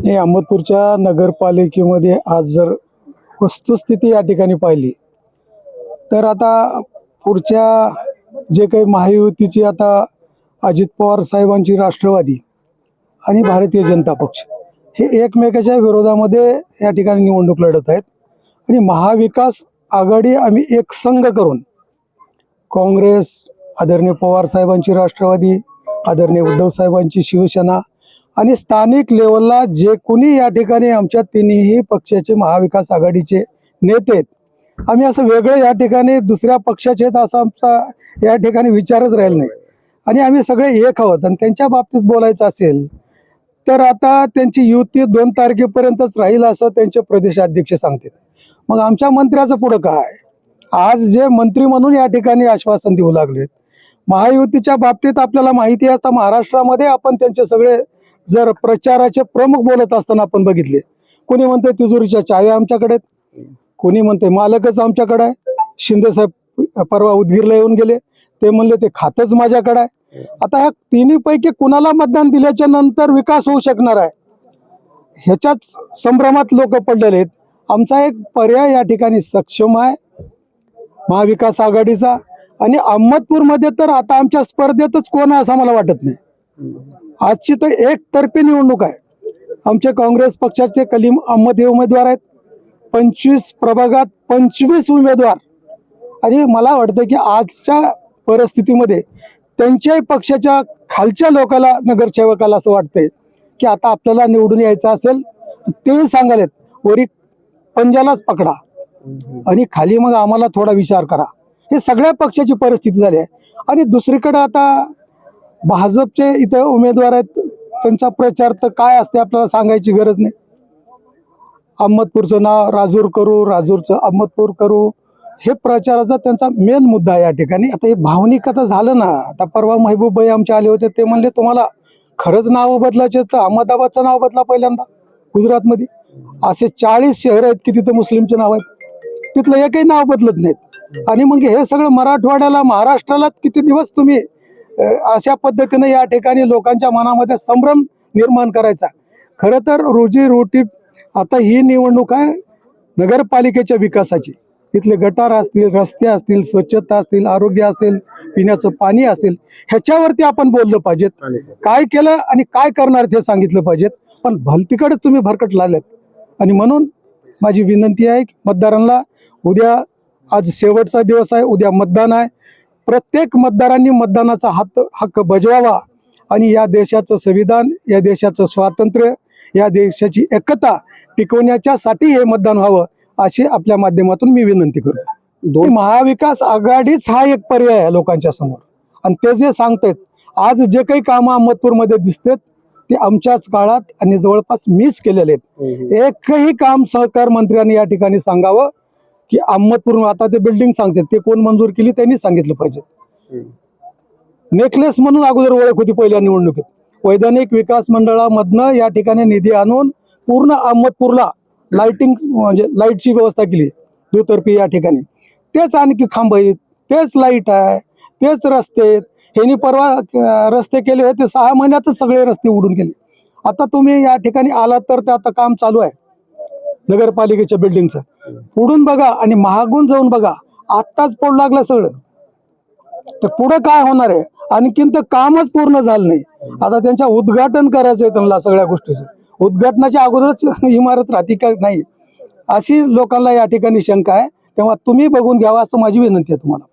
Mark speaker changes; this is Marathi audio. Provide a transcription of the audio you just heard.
Speaker 1: हे अहमदपूरच्या नगरपालिकेमध्ये आज जर वस्तुस्थिती या ठिकाणी पाहिली तर आता पुढच्या जे काही महायुतीची आता अजित पवार साहेबांची राष्ट्रवादी आणि भारतीय जनता पक्ष हे एकमेकाच्या विरोधामध्ये या ठिकाणी निवडणूक लढत आहेत आणि महाविकास आघाडी आम्ही एक संघ करून काँग्रेस, आदरणीय पवार साहेबांची राष्ट्रवादी, आदरणीय उद्धव साहेबांची शिवसेना आणि स्थानिक लेवलला जे कोणी या ठिकाणी आमच्या तिन्ही पक्षाचे महाविकास आघाडीचे नेते आहेत, आम्ही असं वेगळं या ठिकाणी दुसऱ्या पक्षाचे आहेत असा आमचा या ठिकाणी विचारच राहिला नाही आणि आम्ही सगळे एक आहोत. आणि त्यांच्या बाबतीत बोलायचं असेल तर आता त्यांची युती 2 तारखेपर्यंतच राहील असं त्यांचे प्रदेशाध्यक्ष सांगतात. मग आमच्या मंत्र्याचं पुढं काय? आज जे मंत्री म्हणून या ठिकाणी आश्वासन देऊ लागलेत महायुतीच्या बाबतीत आपल्याला माहिती आहे. आता महाराष्ट्रामध्ये आपण त्यांचे सगळे जर प्रचाराचे प्रमुख बोलत असताना आपण बघितले, कोणी म्हणते तिजोरीच्या चाव्या आमच्याकडे, कोणी म्हणते मालकच आमच्याकडे आहे. शिंदे साहेब परवा उदगीरला येऊन गेले, ते म्हणले ते खातच माझ्याकडे आहे. आता ह्या तिन्ही पैकी कुणाला मतदान दिल्याच्या नंतर विकास होऊ शकणार आहे ह्याच्याच संभ्रमात लोक पडलेले आहेत. आमचा एक पर्याय या ठिकाणी सक्षम आहे महाविकास आघाडीचा आणि अहमदपूरमध्ये तर आता आमच्या स्पर्धेतच कोण आहे असं मला वाटत नाही. आजची तर एकतर्फी निवडणूक आहे. आमचे काँग्रेस पक्षाचे कलीम अहमद हे उमेदवार आहेत. 25 प्रभागात 25 उमेदवार. आणि मला वाटतं की आजच्या परिस्थितीमध्ये त्यांच्याही पक्षाच्या खालच्या लोकाला, नगरसेवकाला असं वाटतंय की आता आपल्याला निवडून यायचं असेल तर ते सांगालेत वरी पंजालाच पकडा आणि खाली मग आम्हाला थोडा विचार करा. हे सगळ्या पक्षाची परिस्थिती झाली आहे. आणि दुसरीकडे आता भाजपचे इथं उमेदवार आहेत, त्यांचा प्रचार तर काय असते आपल्याला सांगायची गरज नाही. अहमदपूरचं नाव राजूर करू, राजूरचं अहमदपूर करू, हे प्रचाराचा त्यांचा मेन मुद्दा आहे या ठिकाणी. आता हे भावनिक आता झालं ना. आता परवा महबूब भाई आमचे आले होते, ते म्हणले तुम्हाला खरंच नाव बदलायचे तर अहमदाबादचं नाव बदला पहिल्यांदा. गुजरातमध्ये असे 40 शहर आहेत की तिथं मुस्लिमचे नाव आहेत, तिथलं एकही नाव बदलत नाहीत. आणि मग हे सगळं मराठवाड्याला, महाराष्ट्राला किती दिवस तुम्ही अशा पद्धतीने या ठिकाणी लोकांच्या मनामध्ये संभ्रम निर्माण करायचा. खरं तर रोजी रोटी आता ही निवडणूक आहे नगरपालिकेच्या विकासाची. इथले गटार असतील, रस्ते असतील, स्वच्छता असतील, आरोग्य असेल, पिण्याचं पाणी असेल, ह्याच्यावरती आपण बोललं पाहिजेत. काय केलं आणि काय करणार ते सांगितलं पाहिजेत. पण भलतीकडे तुम्ही भरकट लागलेत. आणि म्हणून माझी विनंती आहे की मतदारांना, उद्या आज शेवटचा दिवस आहे, उद्या मतदान आहे. प्रत्येक मतदारांनी मतदानाचा हक्क बजवावा आणि या देशाचं संविधान, या देशाचं स्वातंत्र्य, या देशाची एकता टिकवण्याच्यासाठी हे मतदान व्हावं अशी आपल्या माध्यमातून मी विनंती करतो. महाविकास आघाडीच हा एक पर्याय आहे लोकांच्या समोर. आणि ते जे सांगतात आज जे काही कामं अहमदपूरमध्ये दिसतात ते आमच्याच काळात आणि जवळपास मीच केलेले आहेत. एकही काम सहकार मंत्र्यांनी या ठिकाणी सांगावं की अहमदपूर, आता ते बिल्डिंग सांगतात ते कोण मंजूर केली त्यांनी सांगितलं पाहिजे. नेकलेस म्हणून अगोदर ओळख होती पहिल्या निवडणुकीत. वैधानिक विकास मंडळामधनं या ठिकाणी निधी आणून पूर्ण अहमदपूरला लाइटिंग म्हणजे लाईटची व्यवस्था केली दुतर्फी या ठिकाणी. तेच आणखी खांब आहेत, तेच लाईट आहे, तेच रस्ते आहेत. ह्यांनी परवा रस्ते केले होते, 6 महिन्यातच सगळे रस्ते उडून गेले. आता तुम्ही या ठिकाणी आलात तर ते आता काम चालू आहे नगरपालिकेच्या बिल्डिंगचं. पुढून बघा आणि महागून जाऊन बघा, आत्ताच पडू लागलं सगळं. तर पुढं काय होणार आहे? आणखीन तर कामच पूर्ण झालं नाही. आता त्यांच्या उद्घाटन करायचंय त्यांना सगळ्या गोष्टीचं. उद्घाटनाच्या अगोदरच इमारत राहते का नाही अशी लोकांना या ठिकाणी शंका आहे. तेव्हा तुम्ही बघून घ्यावा असं माझी विनंती आहे तुम्हाला.